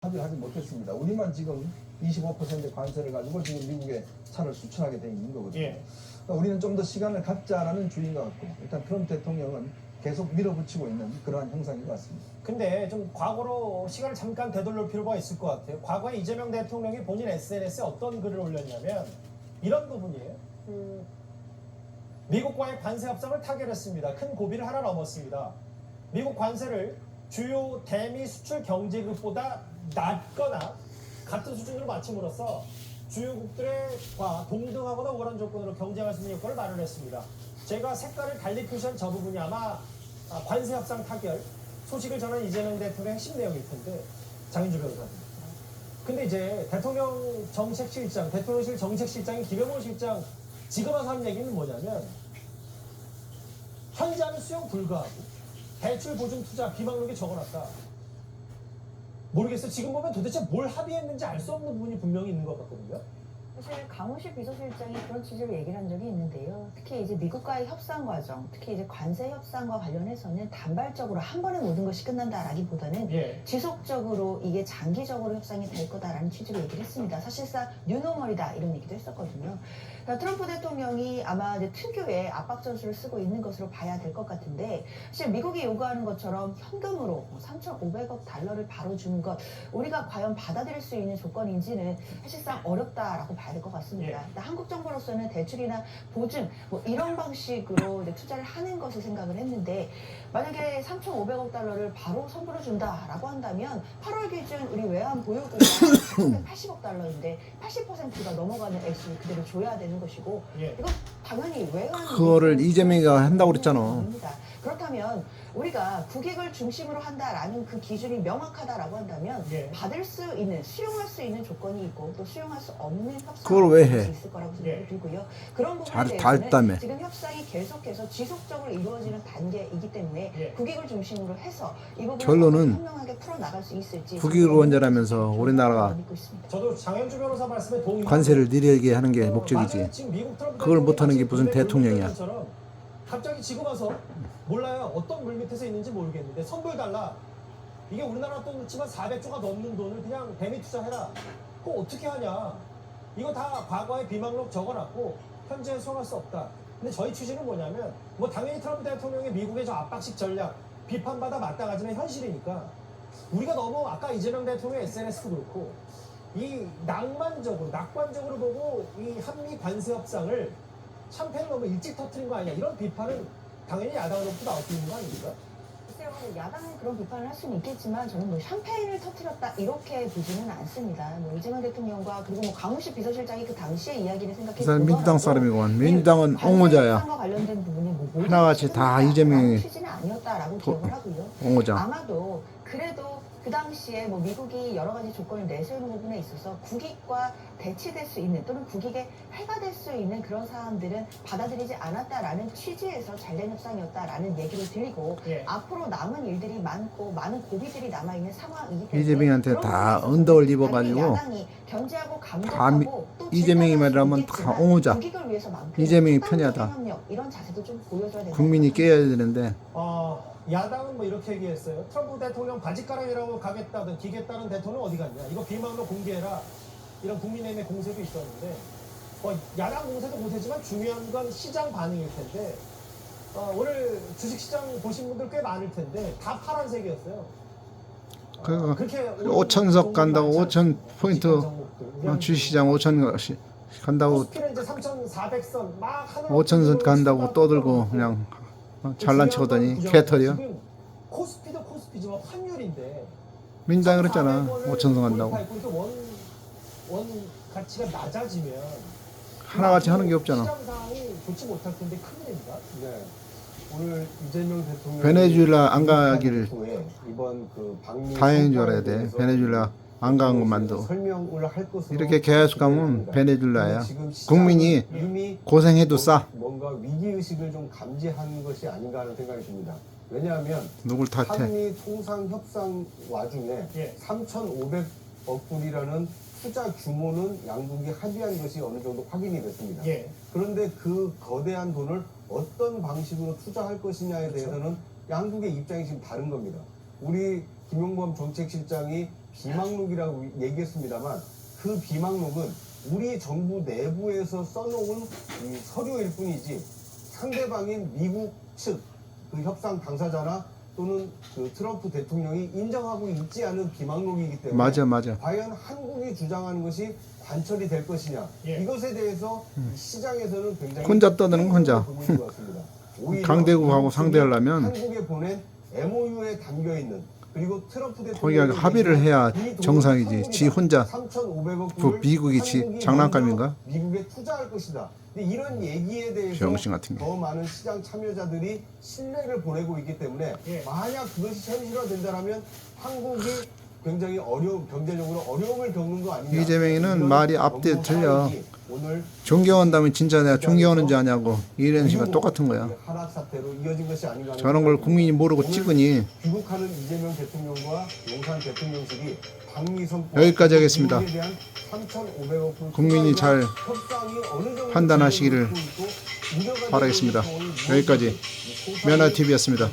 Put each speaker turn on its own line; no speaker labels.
합의하지 못했습니다. 우리만 지금 25% 관세를 가지고 지금 미국에 차를 수출하게 돼 있는 거거든요.
예.
그러니까 우리는 좀 더 시간을 갖자라는 주의인 것 같고, 일단 트럼프 대통령은 계속 밀어붙이고 있는 그러한 형상인 것 같습니다.
근데 좀 과거로 시간을 잠깐 되돌릴 필요가 있을 것 같아요. 과거에 이재명 대통령이 본인 SNS에 어떤 글을 올렸냐면 이런 부분이에요. 미국과의 관세 협상을 타결했습니다. 큰 고비를 하나 넘었습니다. 미국 관세를 주요 대미 수출 경제국보다 낮거나 같은 수준으로 맞춤으로써 주요국들과 동등하거나 우월한 조건으로 경쟁할 수 있는 여건을 마련했습니다. 제가 색깔을 달리 표시한 저 부분이 아마 관세 협상 타결 소식을 전한 이재명 대통령의 핵심 내용일 텐데, 장윤주 변호사님. 근데 이제 대통령 정책실장, 대통령실 정책실장인 김영호 실장 지금 와서 한 얘기는 뭐냐면 현재는 수용 불가하고 대출 보증 투자 비망록에 적어놨다. 모르겠어요. 지금 보면 도대체 뭘 합의했는지 알 수 없는 부분이 분명히 있는 것 같거든요.
사실 강훈식 비서실장이 그런 취지로 얘기를 한 적이 있는데요. 특히 이제 미국과의 협상 과정, 특히 이제 관세 협상과 관련해서는 단발적으로 한 번에 모든 것이 끝난다라기보다는
예.
지속적으로 이게 장기적으로 협상이 될 거다라는 취지로 얘기를 했습니다. 사실상 뉴노멀이다 이런 얘기도 했었거든요. 그러니까 트럼프 대통령이 아마 이제 특유의 압박 전술을 쓰고 있는 것으로 봐야 될 것 같은데, 사실 미국이 요구하는 것처럼 현금으로 3,500억 달러를 바로 주는 것, 우리가 과연 받아들일 수 있는 조건인지는 사실상 어렵다라고 봐야 될 것 같습니다. 일단 한국 정부로서는 대출이나 보증 뭐 이런 방식으로 이제 투자를 하는 것을 생각을 했는데, 만약에 3,500억 달러를 바로 선불해 준다라고 한다면 8월 기준 우리 외환 보유고가 480억 달러인데 80%가 넘어가는 액수를 그대로 줘야 되는 것이고,
예.
이건 당연히 외환
그거를 이재명이가 한다고 그랬잖아.
그렇다면 우리가 국익을 중심으로 한다라는 그 기준이 명확하다라고 한다면
예.
받을 수 있는, 수용할 수 있는 조건이 있고 또 수용할 수 없는
그걸
협상이
왜
있을
해?
있을 거라고 생각이
예.
들고요. 그런 부분에
다
대해서는
했다며.
지금 협상이 계속해서 지속적으로 이루어지는 단계이기 때문에
예.
국익을 중심으로 해서 이 부분을
결론은
현명하게 풀어나갈 수 있을지
국익을 원전하면서 우리나라가
믿고 있습니다.
저도 장현주 변호사 말씀에 동의하고
관세를 느리게 하는 게
맞아요.
목적이지.
지금 미국 트럼프
그걸
대통령이
못하는 게
마치
무슨
물에
대통령이야.
물밑에 있는 것처럼 갑자기 지금 와서 몰라요. 어떤 물밑에서 있는지 모르겠는데 선불 달라. 이게 우리나라 돈 넣지만 400조가 넘는 돈을 그냥 대미 투자해라. 그거 어떻게 하냐. 이거 다 과거에 비망록 적어놨고 현재 수용할 수 없다. 근데 저희 취지는 뭐냐면, 뭐 당연히 트럼프 대통령의 미국의 저 압박식 전략 비판받아 마땅하지만 현실이니까 우리가 너무 아까 이재명 대통령의 SNS도 그렇고 이 낭만적으로 낙관적으로 보고 이 한미 관세 협상을 샴페인을 너무 일찍 터뜨린 거 아니냐, 이런 비판은 당연히 야당으로부터 나올 수 있는 거 아닙니까?
글쎄요, 야당은 그런 비판을 할 수는 있겠지만 저는 뭐 샴페인을 터뜨렸다 이렇게 보지는 않습니다. 뭐 이재명 대통령과 그리고 뭐 강훈식 비서실장이 그 당시의 이야기를 생각해
그 사람 민주당 사람이구만.
이
민주당은
관세
옹호자야.
협상과 관련된 부분이 뭐 모든
하나같이
것이
다
끝났다라는
이재명이
취지는 아니었다라고 기억을 하고요.
옹호자.
아마도 그래도 그 당시에 뭐 미국이 여러 가지 조건을 내세우는 부분에 있어서 국익과 대치될 수 있는, 또는 국익에 해가 될 수 있는 그런 사안들은 받아들이지 않았다라는 취지에서 잘된 협상이었다라는 얘기를 드리고,
예.
앞으로 남은 일들이 많고 많은 고비들이 남아있는 상황이기 때문에
이재명한테
그런
다
부분에
언덕을
있어서는
입어가지고
당연히 야당이 견제하고
다
감독하고 또
이재명이
재판할 수
말하면 다
있겠지만
옹호자.
국익을 위해서만큼
이재명이
수단적
편이하다.
행동력, 이런 자세도 좀 보여줘야 된다.
국민이 깨야 되는데
야당은 뭐 이렇게 얘기했어요. 트럼프 대통령 바지가랑이라고 가겠다든 기겠다는 대통령 어디 갔냐. 이거 비망록 공개해라. 이런 국민의힘의 공세도 있었는데, 야당 공세도 공세지만 중요한 건 시장 반응일 텐데, 오늘 주식시장 보신 분들 꽤 많을 텐데 다 파란색이었어요.
그
그렇게
5천석 간다고 5천 포인트 주시장 5천 간다고
코스피는 이제 3,400선 막 하늘
5천선 간다고 떠들고 그냥 잘난 척하더니 개털이야.
지금 코스피도 코스피지만 환율인데
민주당이 그랬잖아. 5천선 간다고.
원 가치가 낮아지면
하나같이 하는 게 없잖아.
시장 상황이 좋지 못할 텐데 큰일입니다.
네. 오늘 이재명 대통령
베네수엘라 안 가기를
이번 그 방미
다행인 줄 알아야 돼. 베네수엘라 안 가는 것만도.
설명을 할 것으로
이렇게 계속 가면
기대됩니다.
베네수엘라야.
지금 시장은
국민이
이미
고생해도 싸.
뭔가 위기 의식을 좀 감지한 것이 아닌가 하는 생각이 듭니다. 왜냐하면
누굴 탓해.
한미 통상 협상 와중에
예.
3,500억 불이라는 투자 규모는 양국이 합의한 것이 어느 정도 확인이 됐습니다.
예.
그런데 그 거대한 돈을 어떤 방식으로 투자할 것이냐에
그렇죠.
대해서는 양국의 입장이 지금 다른 겁니다. 우리 김용범 정책실장이
비망록이라고 얘기했습니다만 그 비망록은 우리 정부 내부에서 써놓은 이 서류일 뿐이지 상대방인 미국 측 그 협상 당사자나 또는 그 트럼프 대통령이 인정하고 있지 않은 비망록이기 때문에
맞아.
과연 한국이 주장하는 것이 관철이 될 것이냐
예.
이것에 대해서 시장에서는 굉장히
혼자 떠드는 건 혼자.
보고 있는 것 같습니다. 오히려
강대국하고 상대하려면
한국에 보낸 MOU에 담겨 있는 그리고 트럼프
거기가
대통령이
합의를 해야
이 돈은
정상이지. 지 혼자
3,500억
그
불을
미국이
한국이
장난감인가?
먼저 미국에 투자할 것이다. 근데 이런 얘기에 대해서
병신 같은 게.
더 많은 시장 참여자들이 신뢰를 보내고 있기 때문에
예.
만약 그것이 현실화된다면 한국이 굉장히 경제적으로 어려움을 겪는 거 아니냐.
이재명이는
이런
말이 앞뒤
정부
틀려.
상황이 오늘
존경한다면 진짜 내가 존경하는지 아냐고 이런 식과 똑같은 거야.
하락 사태로 이어진 것이 아닌가. 하는
저런 걸
생각이
국민이 모르고
오늘
찍으니
귀국하는 이재명 대통령과 용산 대통령실이 방미선
여기까지 하겠습니다.
3,500억 불
국민이 잘
협상이 어느 정도
판단하시기를
진행되고 있고 우려가 되고
바라겠습니다.
있는
여기까지
이
면화TV였습니다.